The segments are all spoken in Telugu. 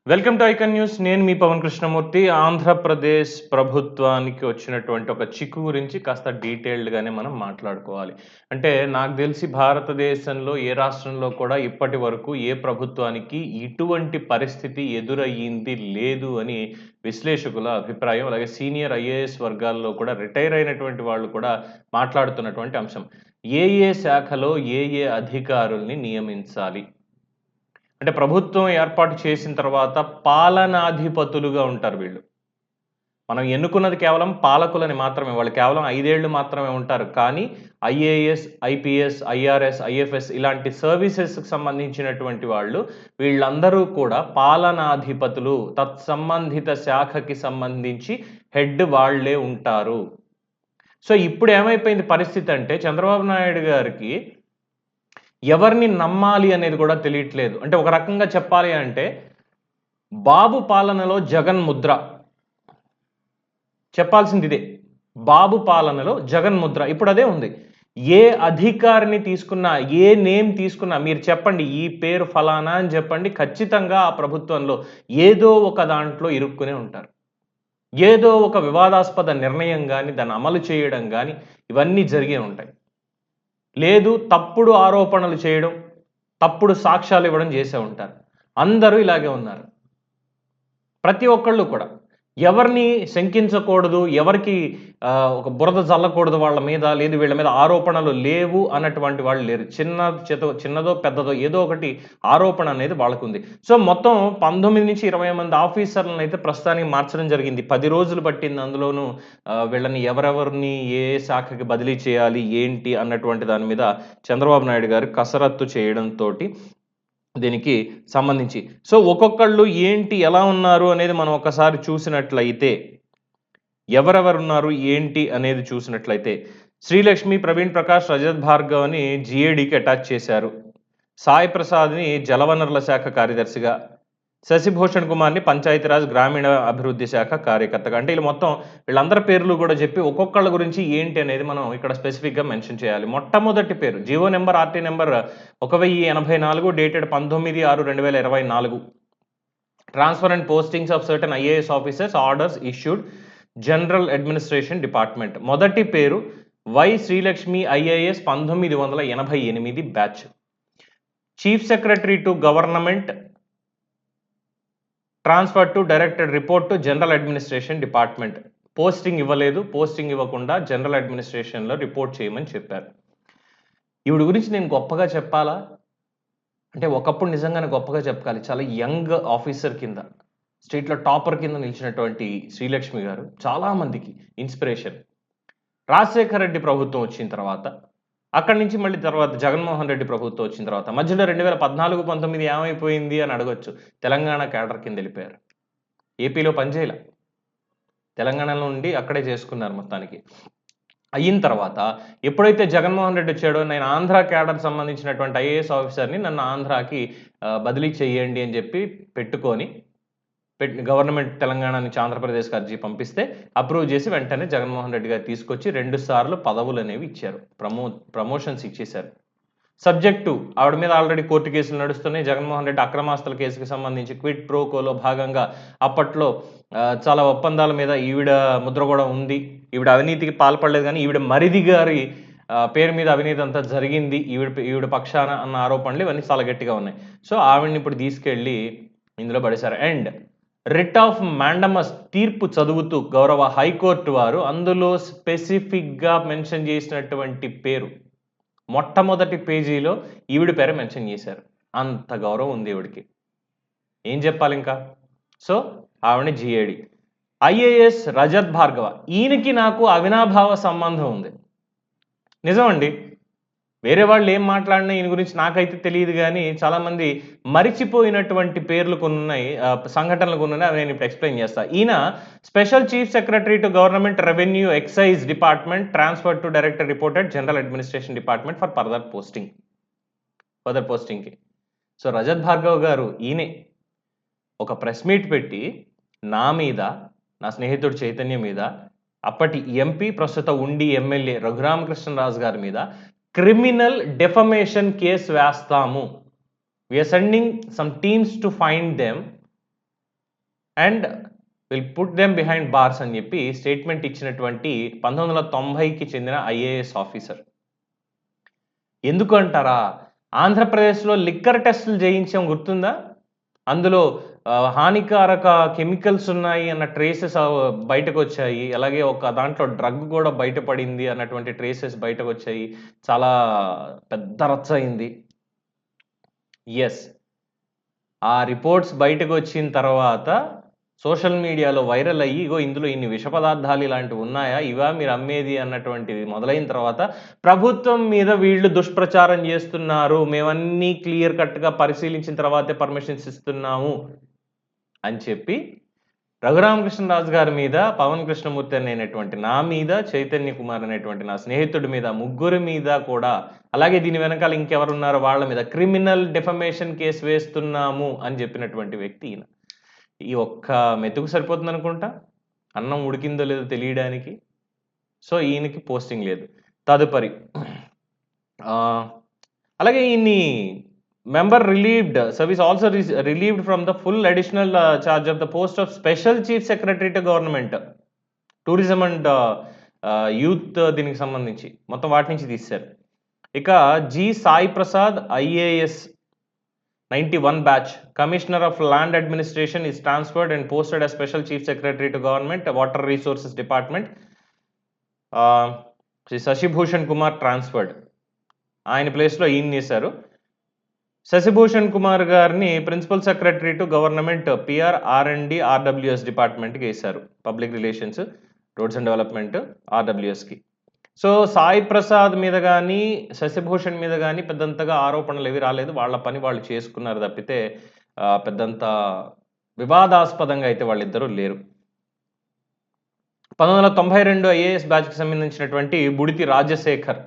Welcome to icon news. నేను మీ పవన్ కృష్ణమూర్తి. ఆంధ్రప్రదేశ్ ప్రభుత్వానికి వచ్చినటువంటి ఒక చిక్కు గురించి కాస్త డీటెయిల్డ్‌గానే మనం మాట్లాడుకోవాలి. అంటే నాకు తెలిసి భారతదేశంలో ఏ రాష్ట్రంలో కూడా ఇప్పటి వరకు ఏ ప్రభుత్వానికి ఇటువంటి పరిస్థితి ఎదురయ్యింది లేదు అని విశ్లేషకుల అభిప్రాయం. అలాగే సీనియర్ ఐఏఎస్ వర్గాల్లో కూడా రిటైర్ అయినటువంటి వాళ్ళు కూడా మాట్లాడుతున్నటువంటి అంశం. ఏ ఏ శాఖలో ఏ ఏ అధికారుల్ని నియమించాలి? అంటే ప్రభుత్వం ఏర్పాటు చేసిన తర్వాత పాలనాధిపతులుగా ఉంటారు వీళ్ళు. మనం ఎన్నుకున్నది కేవలం పాలకులని మాత్రమే. వాళ్ళు కేవలం 5 ఏళ్ళు మాత్రమే ఉంటారు. కానీ ఐఏఎస్, ఐపీఎస్, ఐఆర్ఎస్, ఐఎఫ్ఎస్ ఇలాంటి సర్వీసెస్‌కి సంబంధించినటువంటి వాళ్ళు వీళ్ళందరూ కూడా పాలనాధిపతులు. తత్సంబంధిత శాఖకి సంబంధించి హెడ్ వాళ్ళే ఉంటారు. సో, ఇప్పుడు ఏమైపోయింది పరిస్థితి అంటే చంద్రబాబు నాయుడు గారికి ఎవరిని నమ్మాలి అనేది కూడా తెలియట్లేదు. అంటే ఒక రకంగా చెప్పాలి అంటే, బాబు పాలనలో జగన్ ముద్ర. చెప్పాల్సింది ఇదే. బాబు పాలనలో జగన్ ముద్ర. ఇప్పుడు అదే ఉంది. ఏ అధికారిని తీసుకున్నా, ఏ నేమ్ తీసుకున్నా మీరు చెప్పండి. ఈ పేరు ఫలానా అని చెప్పండి. ఖచ్చితంగా ఆ ప్రభుత్వంలో ఏదో ఒక దాంట్లో ఇరుక్కునే ఉంటారు. ఏదో ఒక వివాదాస్పద నిర్ణయం గాని, దాన్ని అమలు చేయడం గాని ఇవన్నీ జరిగే ఉంటాయి. లేదు తప్పుడు ఆరోపణలు చేయడం, తప్పుడు సాక్ష్యాలు ఇవ్వడం చేసే ఉంటారు. అందరూ ఇలాగే ఉన్నారు. ప్రతి ఒక్కళ్ళు కూడా. ఎవరిని శంకించకూడదు, ఎవరికి ఒక బురద జల్లకూడదు వాళ్ళ మీద, లేదు వీళ్ళ మీద ఆరోపణలు లేవు అన్నటువంటి వాళ్ళు లేరు. చిన్నదో, పెద్దదో ఏదో ఒకటి ఆరోపణ అనేది వాళ్ళకుంది. సో, మొత్తం 19-20 మంది ఆఫీసర్‌లనైతే ప్రస్తుతానికి మార్చడం జరిగింది. 10 రోజులు పట్టింది. అందులోనూ వీళ్ళని ఎవరెవరిని ఏ శాఖకి బదిలీ చేయాలి, ఏంటి అన్నటువంటి దాని మీద చంద్రబాబు నాయుడు గారు కసరత్తు చేయడంతోటి దీనికి సంబంధించి. సో, ఒక్కొక్కళ్ళు ఏంటి, ఎలా ఉన్నారు అనేది మనం ఒకసారి చూసినట్లయితే, ఎవరెవరున్నారు, ఏంటి అనేది చూసినట్లయితే, శ్రీలక్ష్మి, ప్రవీణ్ ప్రకాష్, రజత్ భార్గవ్‌ని జీఏడీకి అటాచ్ చేశారు. సాయి ప్రసాద్‌ని జలవనరుల శాఖ కార్యదర్శిగా, శశిభూషణ్ కుమార్‌ని పంచాయతీరాజ్ గ్రామీణ అభివృద్ధి శాఖ కార్యకర్తగా. అంటే ఈళ్ళు మొత్తం వీళ్ళందరి పేర్లు గూడా జెప్పి ఒక్కొక్కళ్ళ గురించి ఏంటి అనేది మనం ఇక్కడ స్పెసిఫిక్‌గా మెన్షన్ చేయాలి. మొట్టమొదటి పేరు GO number RT number 1084 dated 19/6/2024. Transfer and postings of certain IAS officers orders issued general administration department. మొదటి పేరు Y. Srilakshmi IAS 1988 batch. Chief secretary to government transfer to directed report to general administration department. Posting ఇవ్వలేదు. పోస్టింగ్ ఇవ్వకుండా జనరల్ అడ్మినిస్ట్రేషన్‌లో రిపోర్ట్ చేయమని చెప్పారు. ఈవిడ గురించి నేను గొప్పగా చెప్పాలా? అంటే ఒకప్పుడు నిజంగానే గొప్పగా చెప్పుకోవాలి. చాలా యంగ్ ఆఫీసర్ కింద, స్టేట్‌లో టాపర్ కింద నిలిచినటువంటి శ్రీలక్ష్మి గారు చాలా మందికి ఇన్‌స్పిరేషన్. రాజశేఖర్ రెడ్డి ప్రభుత్వం వచ్చిన తర్వాత, అక్కడి నుంచి మళ్ళీ తర్వాత జగన్మోహన్ రెడ్డి ప్రభుత్వం వచ్చిన తర్వాత, మధ్యలో 2014, 19 ఏమైపోయింది అని అడగొచ్చు. తెలంగాణ క్యాడర్ కింద వెళ్ళిపోయారు. ఏపీలో పనిచేయల. తెలంగాణలో ఉండి అక్కడే చేసుకున్నారు మొత్తానికి. అయిన తర్వాత ఎప్పుడైతే జగన్మోహన్ రెడ్డి వచ్చాడో, నేను ఆంధ్ర క్యాడర్ సంబంధించినటువంటి ఐఏఎస్ ఆఫీసర్‌ని నన్ను ఆంధ్రాకి బదిలీ చేయండి అని చెప్పి పెట్టుకొని గవర్నమెంట్ తెలంగాణ నుంచి ఆంధ్రప్రదేశ్‌కి అర్జీ పంపిస్తే అప్రూవ్ చేసి వెంటనే జగన్మోహన్ రెడ్డి గారు తీసుకొచ్చి 2 సార్లు పదవులనేవి ఇచ్చారు. ప్రమోషన్స్ ఇచ్చేశారు. సబ్జెక్టు ఆవిడ మీద ఆల్రెడీ కోర్టు కేసులు నడుస్తున్నాయి. జగన్మోహన్ రెడ్డి అక్రమాస్తుల కేసుకి సంబంధించి క్విడ్ ప్రో కోలో భాగంగా అప్పట్లో చాలా ఒప్పందాల మీద ఈవిడ ముద్ర కూడా ఉంది. ఈవిడ అవినీతికి పాల్పడలేదు కానీ ఈవిడ మరిది గారి పేరు మీద అవినీతి అంతా జరిగింది ఈవిడ పక్షాన అన్న ఆరోపణలు ఇవన్నీ చాలా గట్టిగా ఉన్నాయి. సో, ఆవిడని ఇప్పుడు తీసుకెళ్ళి ఇందులో పడేశారు. అండ్ రిట్ ఆఫ్ మాండమస్ తీర్పు చదువుతూ గౌరవ హైకోర్టు వారు అందులో స్పెసిఫిక్‌గా మెన్షన్ చేసినటువంటి పేరు మొట్టమొదటి పేజీలో ఈవిడ పేరే మెన్షన్ చేశారు. అంత గౌరవం ఉంది ఈవిడకి. ఏం చెప్పాలింకా? సో, ఆవిడని జీఏడీ. ఐఏఎస్ రజత్ భార్గవ. ఈయనకి నాకు అవినాభావ సంబంధం ఉంది. నిజమండి. వేరే వాళ్ళు ఏం మాట్లాడినా ఈయన గురించి నాకైతే తెలీదు గానీ, చాలామంది మరిచిపోయినటువంటి పేర్లు కొన్నున్నాయి. సంఘటనలు కొన్నున్నాయి. అవి నేను ఇప్పుడు ఎక్స్‌ప్లెయిన్ చేస్తా. ఈయన special chief secretary to government revenue excise department transfer to director reported general administration department for further పోస్టింగ్‌కి. సో, రజత్ భార్గవ్ గారు ఈయనే ఒక ప్రెస్ మీట్ పెట్టి నా మీద, నా స్నేహితుడు చైతన్య మీద, అప్పటి ఎంపీ ప్రస్తుత ఉండి ఎమ్మెల్యే రఘురామకృష్ణరాజు గారి మీద క్రిమినల్ డెఫమేషన్ కేసు వేస్తాము. We are sending some teams to find them and will put them behind bars అని చెప్పి స్టేట్మెంట్ ఇచ్చినటువంటి 1990కి చెందిన ఐఏఎస్ ఆఫీసర్. ఎందుకు అంటారా? ఆంధ్రప్రదేశ్లో లిక్కర్ టెస్టులు చేయించాం, గుర్తుందా? అందులో హానికారక కెమికల్స్ ఉన్నాయి అన్న ట్రేసెస్ బయటకు వచ్చాయి. అలాగే ఒక దాంట్లో డ్రగ్ కూడా బయటపడింది అన్నటువంటి ట్రేసెస్ బయటకు వచ్చాయి. చాలా పెద్ద రచ్చ అయింది. ఎస్, ఆ రిపోర్ట్స్ బయటకు వచ్చిన తర్వాత సోషల్ మీడియాలో వైరల్ అయ్యి, ఇగో ఇందులో ఇన్ని విష పదార్థాలు ఇలాంటివి ఉన్నాయా, ఇవా మీరు అమ్మేది అన్నటువంటిది మొదలైన తర్వాత ప్రభుత్వం మీద వీళ్ళు దుష్ప్రచారం చేస్తున్నారు, మేమన్నీ క్లియర్ కట్గా పరిశీలించిన తర్వాతే పర్మిషన్స్ ఇస్తున్నాము అని చెప్పి రఘురామకృష్ణరాజు గారి మీద, పవన్ కృష్ణమూర్తి అనేటువంటి నా మీద, చైతన్య కుమార్ అనేటువంటి నా స్నేహితుడి మీద, ముగ్గురి మీద కూడా, అలాగే దీని వెనకాల ఇంకెవరున్నారో వాళ్ళ మీద క్రిమినల్ డిఫమేషన్ కేసు వేస్తున్నాము అని చెప్పినటువంటి వ్యక్తి ఈయన. ఈ ఒక్క మెతుకు సరిపోతుంది అనుకుంటా అన్నం ఉడికిందో లేదో తెలియడానికి. సో ఈయనకి పోస్టింగ్ లేదు. తదుపరి అలాగే ఈయన్ని member relieved, service also relieved from the full additional charge of the post of special chief secretary to government, tourism and youth దీనికి సంబంధించి మొత్తం వాటి నుంచి తీశారు. ఇక G Sai Prasad IAS 91 batch commissioner of land administration is transferred and posted as special chief secretary to government water resources department. Shashibhushan Kumar transferred, ఆయన ప్లేస్లో ఈయన చేశారు. శశిభూషణ్ కుమార్ గారిని principal secretary to government PR R and D RWS డిపార్ట్మెంట్కి వేశారు, public relations roads and development ఆర్డబ్ల్యూఎస్కి. సో సాయి ప్రసాద్ మీద కానీ శశిభూషణ్ మీద కానీ పెద్దంతగా ఆరోపణలు ఏవి రాలేదు, వాళ్ళ పని వాళ్ళు చేసుకున్నారు తప్పితే పెద్దంత వివాదాస్పదంగా అయితే వాళ్ళిద్దరూ లేరు. 1992 ఐఏఎస్ బ్యాచ్కి సంబంధించినటువంటి Budithi Rajasekhar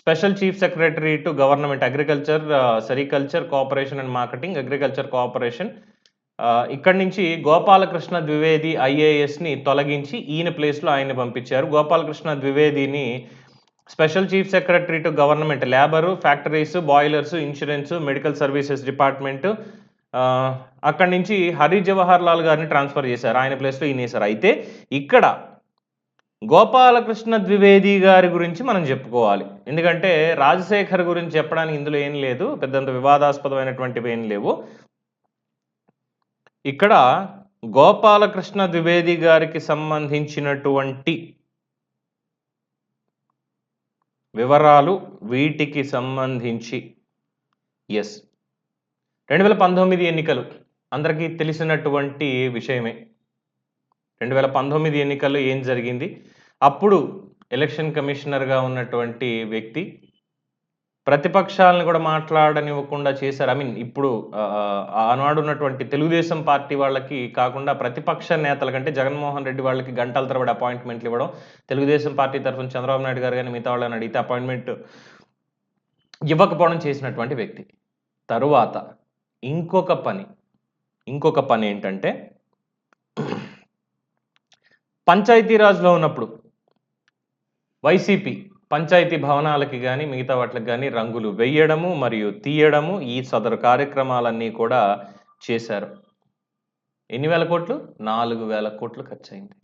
special chief secretary to government agriculture, sericulture cooperation and marketing, agriculture cooperation. ఇక్కడి నుంచి గోపాలకృష్ణ ద్వివేది ఐఏఎస్ని తొలగించి ఈయన ప్లేస్లో ఆయన్ని పంపించారు. గోపాలకృష్ణ ద్వివేదిని special chief secretary to government labour, factories, boilers, insurance, medical services department. అక్కడి నుంచి హరి జవహర్ లాల్ గారిని ట్రాన్స్ఫర్ చేశారు, ఆయన ప్లేస్లో ఈయన వేశారు. అయితే ఇక్కడ గోపాలకృష్ణ ద్వివేది గారి గురించి మనం చెప్పుకోవాలి, ఎందుకంటే రాజశేఖర్ గురించి చెప్పడానికి ఇందులో ఏం లేదు, పెద్దంత వివాదాస్పదమైనటువంటివి ఏం లేవు. ఇక్కడ గోపాలకృష్ణ ద్వివేది గారికి సంబంధించినటువంటి వివరాలు వీటికి సంబంధించి 2019 ఎన్నికలు అందరికీ తెలిసినటువంటి విషయమే. 2019 ఎన్నికల్లో ఏం జరిగింది, అప్పుడు ఎలక్షన్ కమిషనర్గా ఉన్నటువంటి వ్యక్తి ప్రతిపక్షాలను కూడా మాట్లాడనివ్వకుండా చేశారు. ఇప్పుడు ఆనాడు ఉన్నటువంటి తెలుగుదేశం పార్టీ వాళ్ళకి కాకుండా ప్రతిపక్ష నేతల కంటే జగన్మోహన్ రెడ్డి వాళ్ళకి గంటల తరబడి అపాయింట్మెంట్లు ఇవ్వడం, తెలుగుదేశం పార్టీ తరఫున చంద్రబాబు నాయుడు గారు కానీ మిగతా వాళ్ళని అడిగితే అపాయింట్మెంట్ ఇవ్వకపోవడం చేసినటువంటి వ్యక్తి. తరువాత ఇంకొక పని ఏంటంటే, పంచాయతీరాజ్లో ఉన్నప్పుడు వైసీపీ పంచాయతీ భవనాలకి కానీ మిగతా వాటికి కానీ రంగులు వేయడము మరియు తీయడము, ఈ సదరు కార్యక్రమాలన్నీ కూడా చేశారు. ఎన్ని వేల కోట్లు? 4,000 కోట్లు ఖర్చు అయింది.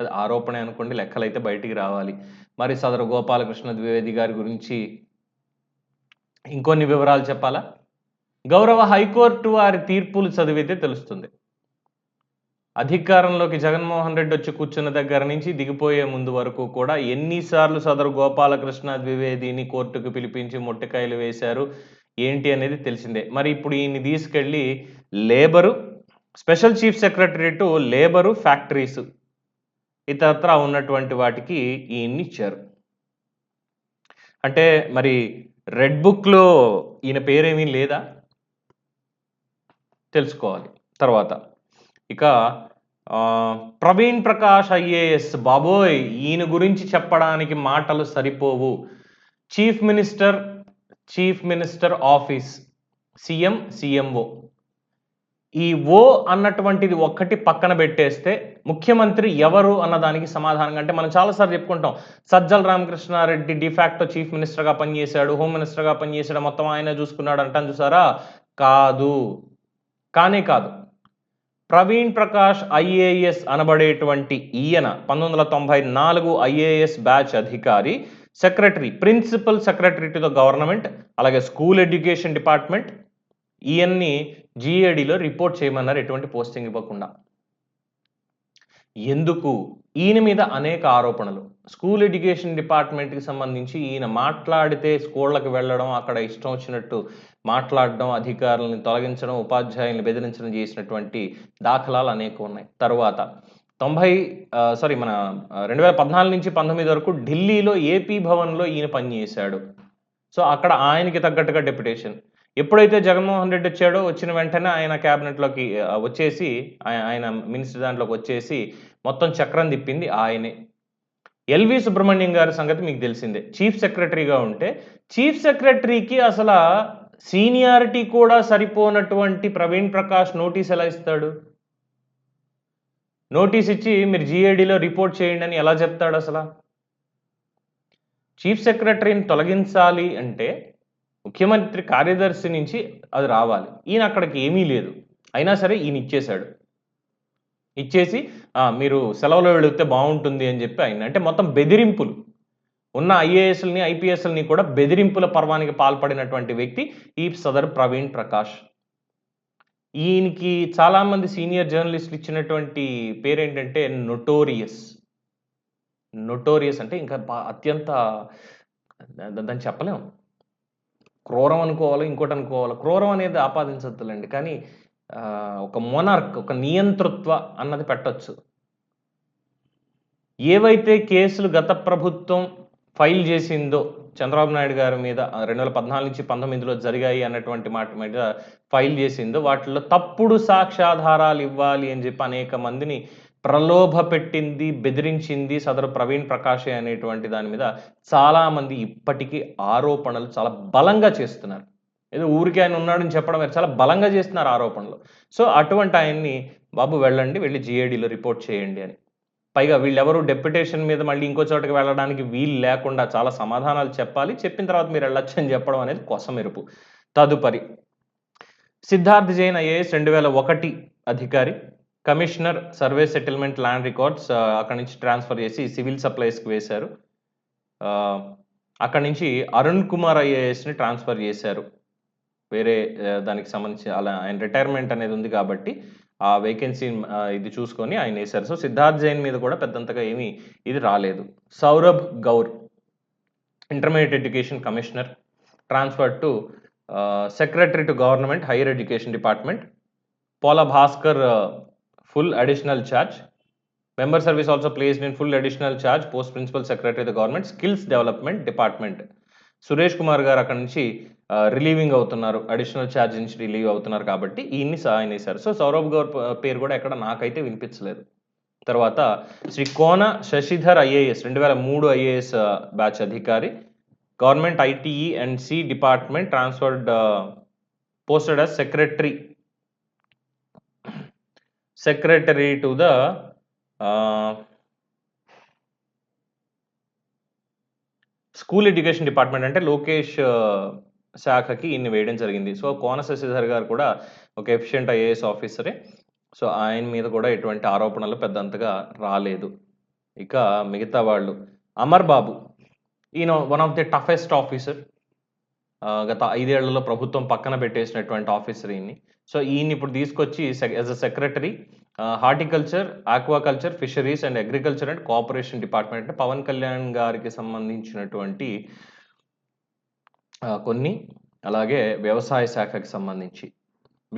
అది ఆరోపణ అనుకోండి, లెక్కలైతే బయటికి రావాలి. మరి సదరు గోపాలకృష్ణ ద్వివేది గారి గురించి ఇంకొన్ని వివరాలు చెప్పాలా? గౌరవ హైకోర్టు వారి తీర్పులు చదివితే తెలుస్తుంది. అధికారంలోకి జగన్మోహన్ రెడ్డి వచ్చి కూర్చున్న దగ్గర నుంచి దిగిపోయే ముందు వరకు కూడా ఎన్నిసార్లు సదరు గోపాలకృష్ణ ద్వివేదిని కోర్టుకు పిలిపించి మొట్టికాయలు వేశారు ఏంటి అనేది తెలిసిందే. మరి ఇప్పుడు ఈయన్ని తీసుకెళ్ళి labour, special chief secretary to labour, factories ఇతరత్రా ఉన్నటువంటి వాటికి ఈయన్ని ఇచ్చారు. అంటే మరి రెడ్ బుక్లో ఈయన పేరేమీ లేదా తెలుసుకోవాలి. తర్వాత ఇక ప్రవీణ్ ప్రకాష్ ఐఏఎస్, బాబోయ్ ఈయన గురించి చెప్పడానికి మాటలు సరిపోవు. Chief minister office, CM, CMO, ఈ ఓ అన్నటువంటిది ఒక్కటి పక్కన పెట్టేస్తే ముఖ్యమంత్రి ఎవరు అన్నదానికి సమాధానం అంటే మనం చాలాసార్లు చెప్పుకుంటాం. సజ్జల రామకృష్ణారెడ్డి డిఫాక్టో చీఫ్ మినిస్టర్గా పనిచేశాడు, హోమ్ మినిస్టర్గా పనిచేశాడు, మొత్తం ఆయన చూసుకున్నాడు అంటాను చూసారా? కాదు, కానే కాదు. ప్రవీణ్ ప్రకాష్ ఐఏఎస్ అనబడేటువంటి ఈయన 1994 ఐఏఎస్ బ్యాచ్ అధికారి, secretary, principal secretary to the government, అలాగే స్కూల్ ఎడ్యుకేషన్ డిపార్ట్మెంట్. ఈయన్ని జిఏడిలో రిపోర్ట్ చేయమన్నారు ఎటువంటి పోస్టింగ్ ఇవ్వకుండా. ఎందుకు? ఈయన మీద అనేక ఆరోపణలు. స్కూల్ ఎడ్యుకేషన్ డిపార్ట్మెంట్కి సంబంధించి ఈయన మాట్లాడితే స్కూళ్ళకి వెళ్ళడం, అక్కడ ఇష్టం వచ్చినట్టు మాట్లాడడం, అధికారులను తొలగించడం, ఉపాధ్యాయులను బెదిరించడం చేసినటువంటి దాఖలాలు అనేక ఉన్నాయి. తర్వాత 2014 నుంచి 19 వరకు ఢిల్లీలో ఏపీ భవన్లో ఈయన పనిచేశాడు. సో అక్కడ ఆయనకి తగ్గట్టుగా డెప్యుటేషన్. ఎప్పుడైతే జగన్మోహన్ రెడ్డి వచ్చాడో, వచ్చిన వెంటనే ఆయన క్యాబినెట్లోకి వచ్చేసి, ఆయన మినిస్టర్ దాంట్లోకి వచ్చేసి మొత్తం చక్రం తిప్పింది ఆయనే. ఎల్వి సుబ్రహ్మణ్యం గారి సంగతి మీకు తెలిసిందే. చీఫ్ సెక్రటరీగా ఉంటే, చీఫ్ సెక్రటరీకి అసలు సీనియారిటీ కూడా సరిపోనటువంటి ప్రవీణ్ ప్రకాష్ నోటీస్ ఎలా ఇస్తాడు? నోటీస్ ఇచ్చి మీరు జిఏడిలో రిపోర్ట్ చేయండి అని ఎలా చెప్తాడు అసలు? చీఫ్ సెక్రటరీని తొలగించాలి అంటే ముఖ్యమంత్రి కార్యదర్శి నుంచి అది రావాలి. ఈయన అక్కడికి ఏమీ లేదు, అయినా సరే ఈయన ఇచ్చేశాడు. ఇచ్చేసి మీరు సెలవులో వెళితే బాగుంటుంది అని చెప్పి ఆయన, అంటే మొత్తం బెదిరింపులు. ఉన్న ఐఏఎస్ని ఐపీఎస్ని కూడా బెదిరింపుల పర్వానికి పాల్పడినటువంటి వ్యక్తి ఈ సదరు ప్రవీణ్ ప్రకాష్. ఈయనకి చాలామంది సీనియర్ జర్నలిస్టులు ఇచ్చినటువంటి పేరేంటంటే నొటోరియస్. నొటోరియస్ అంటే ఇంకా అత్యంత, దాన్ని చెప్పలేము. క్రూరం అనుకోవాలి, ఇంకోటి అనుకోవాలి. క్రూరం అనేది ఆపాదించద్దులండి, కానీ ఒక మొనార్క్, ఒక నియంతృత్వ అన్నది పెట్టచ్చు. ఏవైతే కేసులు గత ప్రభుత్వం ఫైల్ చేసిందో చంద్రబాబు నాయుడు గారి మీద 2014 నుంచి 19లో జరిగాయి అన్నటువంటి మాట మీద ఫైల్ చేసిందో, వాటిలో తప్పుడు సాక్ష్యాధారాలు ఇవ్వాలి అని చెప్పి అనేక మందిని ప్రలోభ పెట్టింది, బెదిరించింది సదరు ప్రవీణ్ ప్రకాష్ అనేటువంటి దాని మీద చాలామంది ఇప్పటికీ ఆరోపణలు చాలా బలంగా చేస్తున్నారు. ఏదో ఊరికి ఆయన ఉన్నాడని చెప్పడం చాలా బలంగా చేస్తున్నారు ఆరోపణలు. సో అటువంటి ఆయన్ని, బాబు వెళ్ళండి, వెళ్ళి జిఏడిలో రిపోర్ట్ చేయండి అని. పైగా వీళ్ళెవరు డెప్యుటేషన్ మీద మళ్ళీ ఇంకో చోటకి వెళ్ళడానికి వీలు లేకుండా చాలా సమాధానాలు చెప్పాలి, చెప్పిన తర్వాత మీరు వెళ్ళొచ్చు అని చెప్పడం అనేది కొసమెరుపు. తదుపరి సిద్ధార్థ్ జైన్ ఐఏఎస్ 2001 అధికారి, commissioner survey settlement land records, అక్కడి నుంచి ట్రాన్స్ఫర్ చేసి సివిల్ సప్లైస్కి వేశారు. అక్కడి నుంచి అరుణ్ కుమార్ ఐఏఎస్ని ట్రాన్స్ఫర్ చేశారు వేరే దానికి సంబంధించి. అలా ఆయన రిటైర్మెంట్ అనేది ఉంది కాబట్టి ఆ వేకెన్సీ ఇది చూసుకొని ఆయన వేశారు. సో సిద్ధార్థ్ జైన్ మీద కూడా పెద్దంతగా ఏమీ ఇది రాలేదు. Saurabh Gaur intermediate education commissioner, transfer to secretary to government higher education department. Pola Bhaskar full additional charge. Member service also placed in full additional charge, post principal secretary of the government skills development department. Suresh Kumar గారు అక్కడ నుంచి రిలీవింగ్ అవుతున్నారు, అడిషనల్ ఛార్జ్ నుంచి రిలీవ్ అవుతున్నారు కాబట్టి ఈయన్ని ఆయన వేశారు. సో సౌరభ్ గౌర్ పేరు కూడా ఎక్కడ నాకైతే వినిపించలేదు. తర్వాత Shri Kona Sasidhar IAS 2003 IAS batch అధికారి, government ITE and C department, transferred posted as secretary to the school education department, అంటే లోకేష్ శాఖకి ఇన్ని వేయడం జరిగింది. సో కోన శశిధర్ గారు కూడా ఒక ఎఫిషియెంట్ ఐఏఎస్ ఆఫీసరే. సో ఆయన మీద కూడా ఎటువంటి ఆరోపణలు పెద్దంతగా రాలేదు. ఇక మిగతా వాళ్ళు, అమర్ బాబు, ఈయన one of the toughest officer. గత 5 ఏళ్లలో ప్రభుత్వం పక్కన పెట్టేసినటువంటి ఆఫీసర్ ఈయన్ని. సో ఈయన్ని ఇప్పుడు తీసుకొచ్చి as a secretary horticulture, aquaculture, fisheries and agriculture and cooperation department, అంటే పవన్ కళ్యాణ్ గారికి సంబంధించినటువంటి కొన్ని, అలాగే వ్యవసాయ శాఖకి సంబంధించి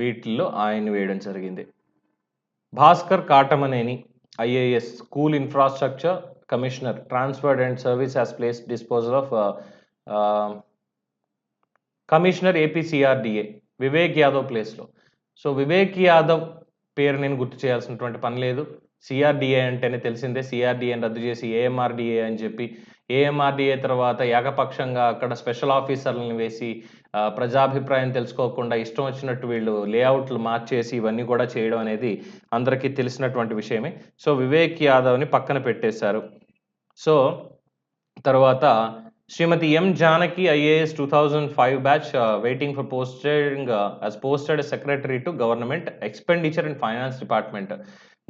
వీటిల్లో ఆయన వేయడం జరిగింది. Bhaskar Katamaneni IAS school infrastructure commissioner, transferred and service as place disposal of commissioner APCRDA, Vivek Yadav ప్లేస్లో. సో వివేక్ యాదవ్ పేరు నేను గుర్తు చేయాల్సినటువంటి పని లేదు. సిఆర్డీఏ అంటేనే తెలిసిందే, సిఆర్డీఏని రద్దు చేసి ఏఎంఆర్డీఏ అని చెప్పి, ఏఎంఆర్డీఏ తర్వాత ఏకపక్షంగా అక్కడ స్పెషల్ ఆఫీసర్లను వేసి ప్రజాభిప్రాయం తెలుసుకోకుండా ఇష్టం వచ్చినట్టు వీళ్ళు లేఅవుట్లు మార్చేసి ఇవన్నీ కూడా చేయడం అనేది అందరికీ తెలిసినటువంటి విషయమే. సో వివేక్ యాదవ్ని పక్కన పెట్టేశారు. సో తర్వాత Srimathi M Janaki IAS 2005 batch waiting for posting as posted secretary to government expenditure and finance department.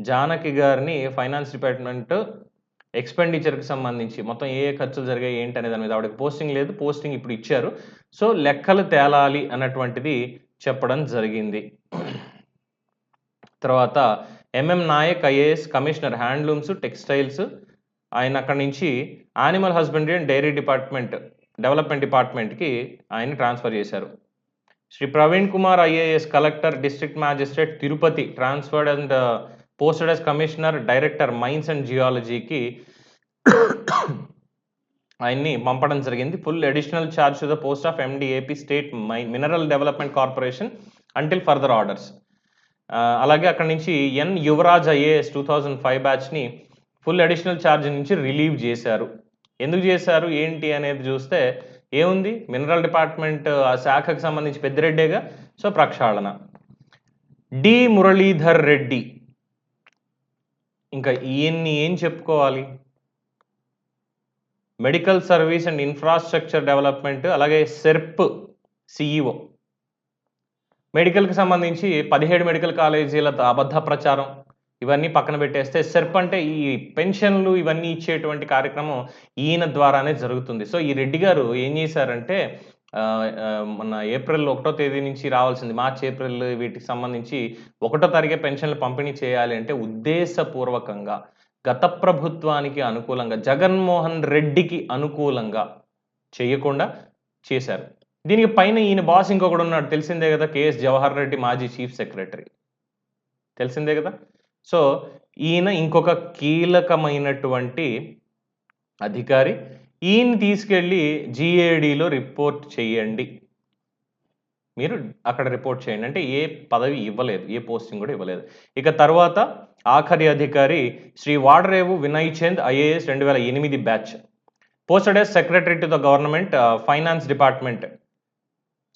Janaki గారిని ఫైనాన్స్ డిపార్ట్మెంట్ ఎక్స్పెండిచర్కి సంబంధించి మొత్తం ఏ ఖర్చులు జరిగాయి ఏంటి అనే దాని మీద ఆవిడకి పోస్టింగ్ లేదు, పోస్టింగ్ ఇప్పుడు ఇచ్చారు. సో లెక్కలు తేలాలి అన్నటువంటిది చెప్పడం జరిగింది. తర్వాత MM Nayak IAS commissioner handlooms textiles, ఆయన అక్కడి నుంచి animal husbandry and dairy development డిపార్ట్మెంట్కి ఆయన ట్రాన్స్ఫర్ చేశారు. Shri Praveen Kumar IAS collector district magistrate Tirupati transferred and posted as commissioner director mines and జియాలజీకి ఆయన్ని పంపడం జరిగింది. Full additional charge to the post of MD AP state mineral development corporation until further orders. అలాగే అక్కడి నుంచి ఎన్ యువరాజ్ ఐఏఎస్ 2005 బ్యాచ్ని ఫుల్ అడిషనల్ ఛార్జ్ నుంచి రిలీవ్ చేశారు. ఎందుకు చేశారు ఏంటి అనేది చూస్తే ఏముంది, మినరల్ డిపార్ట్మెంట్ ఆ శాఖకు సంబంధించి పెద్దిరెడ్డేగా, సో ప్రక్షాళన. డి మురళీధర్ రెడ్డి, ఇంకా ఈయన్ని ఏం చెప్పుకోవాలి, medical service and infrastructure development, అలాగే సెర్ప్ సిఇఓ. మెడికల్కి సంబంధించి 17 మెడికల్ కాలేజీల అబద్ధ ప్రచారం ఇవన్నీ పక్కన పెట్టేస్తే, సెర్ప్ అంటే ఈ పెన్షన్లు ఇవన్నీ ఇచ్చేటువంటి కార్యక్రమం ఈయన ద్వారానే జరుగుతుంది. సో ఈ రెడ్డి గారు ఏం చేశారంటే మన ఏప్రిల్ 1వ తేదీ నుంచి రావాల్సింది, మార్చ్ ఏప్రిల్ వీటికి సంబంధించి 1వ తారీఖే పెన్షన్లు పంపిణీ చేయాలి అంటే ఉద్దేశపూర్వకంగా గత ప్రభుత్వానికి అనుకూలంగా జగన్మోహన్ రెడ్డికి అనుకూలంగా చేయకుండా చేశారు. దీనికి పైన ఈయన బాస్ ఇంకొకడు ఉన్నాడు, తెలిసిందే కదా, కేఎస్ జవహర్ రెడ్డి మాజీ చీఫ్ సెక్రటరీ, తెలిసిందే కదా. సో ఈయన ఇంకొక కీలకమైనటువంటి అధికారి, ఈయన తీసుకెళ్ళి జిఏడిలో రిపోర్ట్ చేయండి, మీరు అక్కడ రిపోర్ట్ చేయండి అంటే ఏ పదవి ఇవ్వలేదు, ఏ పోస్టింగ్ కూడా ఇవ్వలేదు. ఇక తర్వాత ఆఖరి అధికారి Shri Vadarevu Vinay Chand IAS 2008 batch, posted as secretary to the government finance department.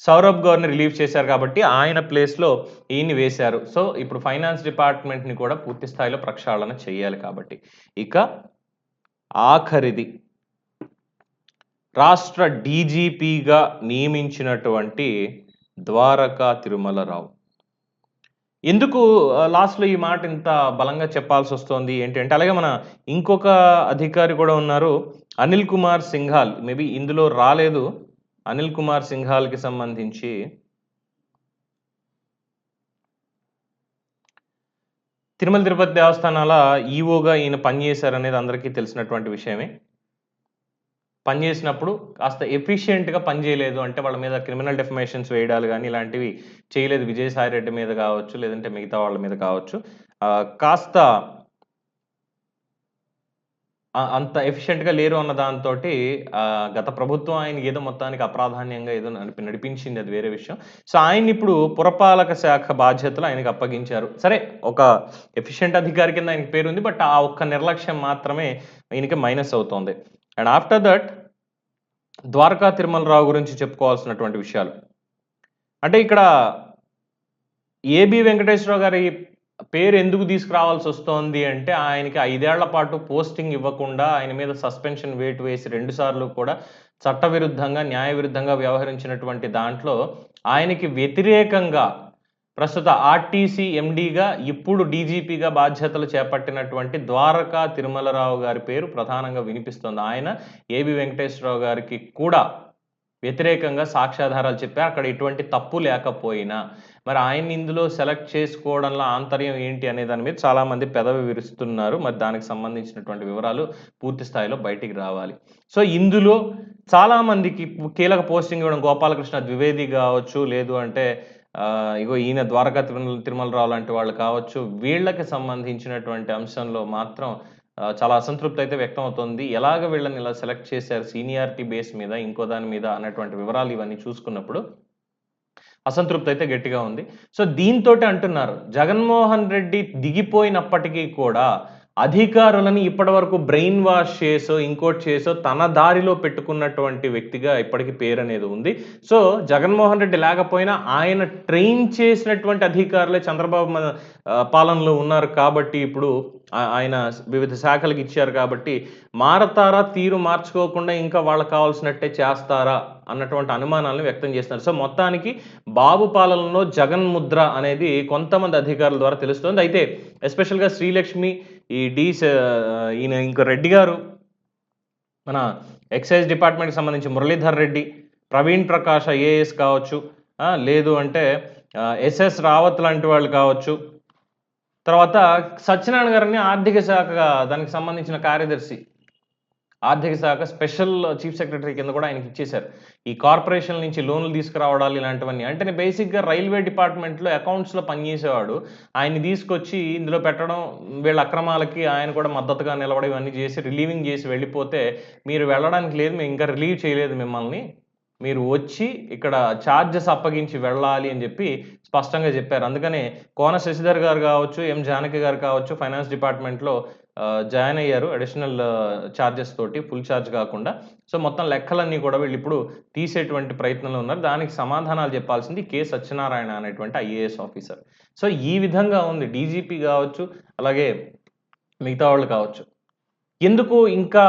Saurabh గౌర్ని రిలీవ్ చేశారు కాబట్టి ఆయన ప్లేస్లో ఈయన్ని వేశారు. సో ఇప్పుడు ఫైనాన్స్ డిపార్ట్మెంట్ని కూడా పూర్తి స్థాయిలో ప్రక్షాళన చేయాలి కాబట్టి. ఇక ఆఖరిది రాష్ట్ర డీజీపీగా నియమించినటువంటి ద్వారకా తిరుమలరావు. ఎందుకు లాస్ట్లో ఈ మాట ఇంత బలంగా చెప్పాల్సి వస్తుంది ఏంటంటే, అలాగే మన ఇంకొక అధికారి కూడా ఉన్నారు అనిల్ కుమార్ సింఘాల్, మేబీ ఇందులో రాలేదు. అనిల్ కుమార్ సింఘాల్కి సంబంధించి తిరుమల తిరుపతి దేవస్థానాల ఈఓగా ఈయన పనిచేశారనేది అందరికీ తెలిసినటువంటి విషయమే. పనిచేసినప్పుడు కాస్త ఎఫిషియెంట్గా పనిచేయలేదు అంటే వాళ్ళ మీద క్రిమినల్ డెఫమేషన్స్ వేయడాలు కానీ ఇలాంటివి చేయలేదు. విజయసాయి రెడ్డి మీద కావచ్చు, లేదంటే మిగతా వాళ్ళ మీద కావచ్చు, కాస్త అంత ఎఫిషియెంట్గా లేరు అన్న దాంతో గత ప్రభుత్వం ఆయన ఏదో మొత్తానికి అప్రాధాన్యంగా ఏదో నడిపించింది, అది వేరే విషయం. సో ఆయన ఇప్పుడు పురపాలక శాఖ బాధ్యతలు ఆయనకు అప్పగించారు. సరే, ఒక ఎఫిషియెంట్ అధికారి కింద ఆయనకి పేరు ఉంది, బట్ ఆ ఒక్క నిర్లక్ష్యం మాత్రమే ఆయనకి మైనస్ అవుతోంది. And after that Dwaraka Tirumala Rao గురించి చెప్పుకోవాల్సినటువంటి విషయాలు అంటే, ఇక్కడ ఏబి వెంకటేశ్వరరావు గారి పేరు ఎందుకు తీసుకురావాల్సి వస్తోంది అంటే, ఆయనకి 5 ఏళ్ల పాటు పోస్టింగ్ ఇవ్వకుండా ఆయన మీద సస్పెన్షన్ వేటు వేసి 2 సార్లు కూడా చట్టవిరుద్ధంగా న్యాయ విరుద్ధంగా వ్యవహరించినటువంటి దాంట్లో ఆయనకి వ్యతిరేకంగా ప్రస్తుత ఆర్టీసీ ఎండీగా ఇప్పుడు డీజీపీగా బాధ్యతలు చేపట్టినటువంటి ద్వారకా తిరుమలరావు గారి పేరు ప్రధానంగా వినిపిస్తుంది. ఆయన ఏబి వెంకటేశ్వరరావు గారికి కూడా వ్యతిరేకంగా సాక్ష్యాధారాలు చెప్పారు. అక్కడ ఎటువంటి తప్పు లేకపోయినా మరి ఆయన్ని ఇందులో సెలెక్ట్ చేసుకోవడంలో ఆంతర్యం ఏంటి అనే దాని మీద చాలామంది పెదవి విరుస్తున్నారు. మరి దానికి సంబంధించినటువంటి వివరాలు పూర్తి స్థాయిలో బయటికి రావాలి. సో ఇందులో చాలామందికి కీలక పోస్టింగ్ ఇవ్వడం, గోపాలకృష్ణ ద్వివేది కావచ్చు, లేదు అంటే ఇగో ఈయన ద్వారకా తిరుమలరావు లాంటి వాళ్ళు కావచ్చు, వీళ్ళకి సంబంధించినటువంటి అంశంలో మాత్రం చాలా అసంతృప్తి అయితే వ్యక్తం అవుతుంది. ఎలాగ వీళ్ళని ఇలా సెలెక్ట్ చేశారు, సీనియారిటీ బేస్ మీద, ఇంకో దాని మీద అన్నటువంటి వివరాలు ఇవన్నీ చూసుకున్నప్పుడు అసంతృప్తి అయితే గట్టిగా ఉంది. సో దీంతో అంటున్నారు, జగన్మోహన్ రెడ్డి దిగిపోయినప్పటికీ కూడా అధికారులను ఇప్పటి వరకు బ్రెయిన్ వాష్ చేసో ఇంకోటి చేసో తన దారిలో పెట్టుకున్నటువంటి వ్యక్తిగా ఇప్పటికీ పేరు అనేది ఉంది. సో జగన్మోహన్ రెడ్డి లేకపోయినా ఆయన ట్రైన్ చేసినటువంటి అధికారులే చంద్రబాబు పాలనలో ఉన్నారు కాబట్టి ఇప్పుడు ఆయన వివిధ శాఖలకు ఇచ్చారు కాబట్టి మారతారా, తీరు మార్చుకోకుండా ఇంకా వాళ్ళకి కావాల్సినట్టే చేస్తారా అన్నటువంటి అనుమానాలను వ్యక్తం చేస్తున్నారు. సో మొత్తానికి బాబు పాలనలో జగన్ ముద్ర అనేది కొంతమంది అధికారుల ద్వారా తెలుస్తోంది. అయితే ఎస్పెషల్‌గా శ్రీలక్ష్మి, ఈ ఈయన ఇంకో రెడ్డి గారు, మన ఎక్సైజ్ డిపార్ట్మెంట్‌కి సంబంధించి మురళీధర్ రెడ్డి, ప్రవీణ్ ప్రకాష్ ఐఏఎస్ కావచ్చు, లేదు అంటే ఎస్ఎస్ రావత్ లాంటి వాళ్ళు కావచ్చు. తర్వాత సత్యనారాయణ గారిని ఆర్థిక శాఖగా దానికి సంబంధించిన కార్యదర్శి, ఆర్థిక శాఖ స్పెషల్ చీఫ్ సెక్రటరీ కింద కూడా ఆయనకి ఇచ్చేశారు. ఈ కార్పొరేషన్ల నుంచి లోన్లు తీసుకురావడాలు ఇలాంటివన్నీ. అంటే బేసిక్‌గా రైల్వే డిపార్ట్మెంట్‌లో అకౌంట్స్‌లో పనిచేసేవాడు. ఆయన్ని తీసుకొచ్చి ఇందులో పెట్టడం, వీళ్ళ అక్రమాలకి ఆయన కూడా మద్దతుగా నిలబడి ఇవన్నీ చేసి రిలీవింగ్ చేసి వెళ్ళిపోతే, మీరు వెళ్ళడానికి లేదు, మేము ఇంకా రిలీవ్ చేయలేదు మిమ్మల్ని, మీరు వచ్చి ఇక్కడ చార్జెస్ అప్పగించి వెళ్ళాలి అని చెప్పి స్పష్టంగా చెప్పారు. అందుకనే కోన శశిధర్ గారు కావచ్చు, ఎం జానకి గారు కావచ్చు, ఫైనాన్స్ డిపార్ట్మెంట్‌లో జాయిన్ అయ్యారు అడిషనల్ చార్జెస్ తోటి, ఫుల్ చార్జ్ కాకుండా. సో మొత్తం లెక్కలన్నీ కూడా వీళ్ళిప్పుడు తీసేటువంటి ప్రయత్నంలో ఉన్నారు. దానికి సమాధానాలు చెప్పాల్సింది కె సత్యనారాయణ అనేటువంటి ఐఏఎస్ ఆఫీసర్. సో ఈ విధంగా ఉంది. డీజీపీ కావచ్చు, అలాగే మిగతా వాళ్ళు కావచ్చు. ఎందుకు ఇంకా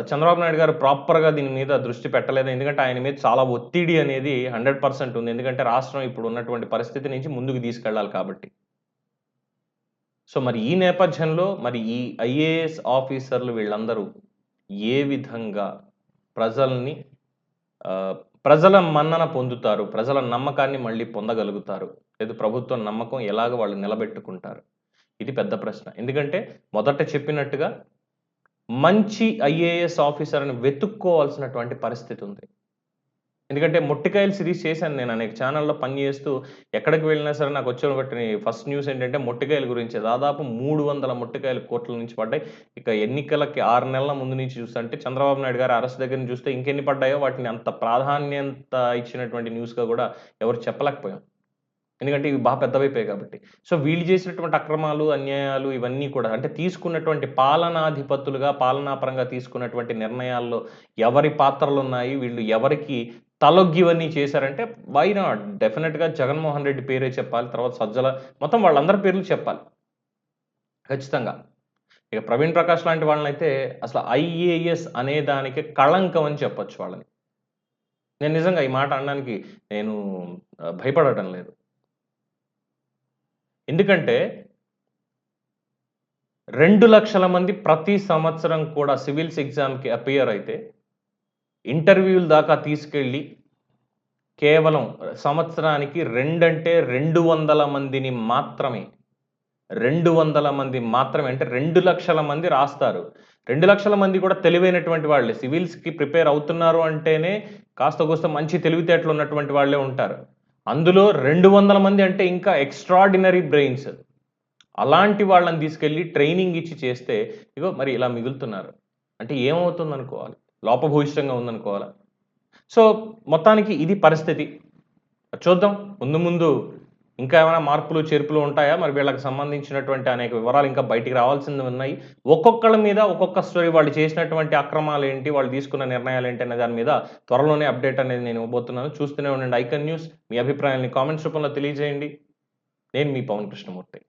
చంద్రబాబు నాయుడు గారు ప్రాపర్‌గా దీని మీద దృష్టి పెట్టలేదు? ఎందుకంటే ఆయన మీద చాలా ఒత్తిడి అనేది 100% ఉంది. ఎందుకంటే రాష్ట్రం ఇప్పుడు ఉన్నటువంటి పరిస్థితి నుంచి ముందుకు తీసుకెళ్ళాలి కాబట్టి. సో మరి ఈ నేపథ్యంలో మరి ఈ ఐఏఎస్ ఆఫీసర్లు వీళ్ళందరూ ఏ విధంగా ప్రజల్ని ప్రజల మన్నన పొందుతారు? ప్రజల నమ్మకాన్ని మళ్ళీ పొందగలుగుతారు? లేదు ప్రభుత్వం నమ్మకం ఎలాగ వాళ్ళు నిలబెట్టుకుంటారు? ఇది పెద్ద ప్రశ్న. ఎందుకంటే మొదట చెప్పినట్టుగా మంచి ఐఏఎస్ ఆఫీసర్‌ని వెతుక్కోవాల్సినటువంటి పరిస్థితి ఉంది. ఎందుకంటే మొట్టికాయలు సిరీస్ చేశాను నేను అనేక ఛానెల్‌లో పనిచేస్తూ, ఎక్కడికి వెళ్ళినా సరే నాకు వచ్చినటువంటి ఫస్ట్ న్యూస్ ఏంటంటే మొట్టికాయల గురించే. దాదాపు 300 మొట్టికాయలు కోర్టుల నుంచి పడ్డాయి. ఇక ఎన్నికలకి 6 నెలల ముందు నుంచి చూస్తుంటే చంద్రబాబు నాయుడు గారి అరెస్ట్ దగ్గర నుంచి చూస్తే ఇంకెన్ని పడ్డాయో వాటిని అంత ప్రాధాన్యత ఇచ్చినటువంటి న్యూస్‌గా కూడా ఎవరు చెప్పలేకపోయాం. ఎందుకంటే ఇవి బాగా పెద్దవైపోయాయి కాబట్టి. సో వీళ్ళు చేసినటువంటి అక్రమాలు, అన్యాయాలు ఇవన్నీ కూడా అంటే తీసుకున్నటువంటి పాలనాధిపతులుగా, పాలనాపరంగా తీసుకున్నటువంటి నిర్ణయాల్లో ఎవరి పాత్రలున్నాయి, వీళ్ళు ఎవరికి తలొగ్గి ఇవన్నీ చేశారంటే వై నాట్? డెఫినిట్‌గా జగన్మోహన్ రెడ్డి పేరే చెప్పాలి. తర్వాత సజ్జల, మొత్తం వాళ్ళందరి పేర్లు చెప్పాలి. ఖచ్చితంగా. ఇక ప్రవీణ్ ప్రకాష్ లాంటి వాళ్ళనైతే అసలు ఐఏఎస్ అనే దానికి కళంకం అని చెప్పొచ్చు వాళ్ళని. నేను నిజంగా ఈ మాట అనడానికి నేను భయపడటం లేదు. ఎందుకంటే 2,00,000 మంది ప్రతి సంవత్సరం కూడా సివిల్స్ ఎగ్జామ్‌కి అపియర్ అయితే, ఇంటర్వ్యూల దాకా తీసుకెళ్ళి కేవలం సంవత్సరానికి 2 అంటే 200 మందిని మాత్రమే, 200 మంది మాత్రమే, అంటే 2,00,000 మంది రాస్తారు. 2,00,000 మంది కూడా తెలివైనటువంటి వాళ్ళే. సివిల్స్‌కి ప్రిపేర్ అవుతున్నారు అంటేనే కాస్త కూస్త మంచి తెలివితేటలు ఉన్నటువంటి వాళ్ళే ఉంటారు. అందులో 200 మంది అంటే ఇంకా ఎక్స్‌ట్రార్డినరీ బ్రెయిన్స్. అలాంటి వాళ్ళని తీసుకెళ్ళి ట్రైనింగ్ ఇచ్చి చేస్తే, ఇగో మరి ఇలా మిగులుతున్నారు. అంటే ఏమవుతుందనుకోవాలి? లోపభూయిష్టంగా ఉందనుకోవాలా? సో, మొత్తానికి ఇది పరిస్థితి. చూద్దాం ముందు ముందు ఇంకా ఏమైనా మార్పులు, చేర్పులు ఉంటాయా? మరి వీళ్ళకి సంబంధించినటువంటి అనేక వివరాలు ఇంకా బయటికి రావాల్సినవి ఉన్నాయి. ఒక్కొక్కళ్ళ మీద ఒక్కొక్క స్టోరీ, వాళ్ళు చేసినటువంటి అక్రమాలేంటి, వాళ్ళు తీసుకున్న నిర్ణయాలేంటి అనే దాని మీద త్వరలోనే అప్డేట్ అనేది నేను ఇవ్వబోతున్నాను. చూస్తూనే ఉండండి ఐకాన్ న్యూస్. మీ అభిప్రాయాన్ని కామెంట్స్ రూపంలో తెలియజేయండి. నేను మీ పవన్ కృష్ణమూర్తి.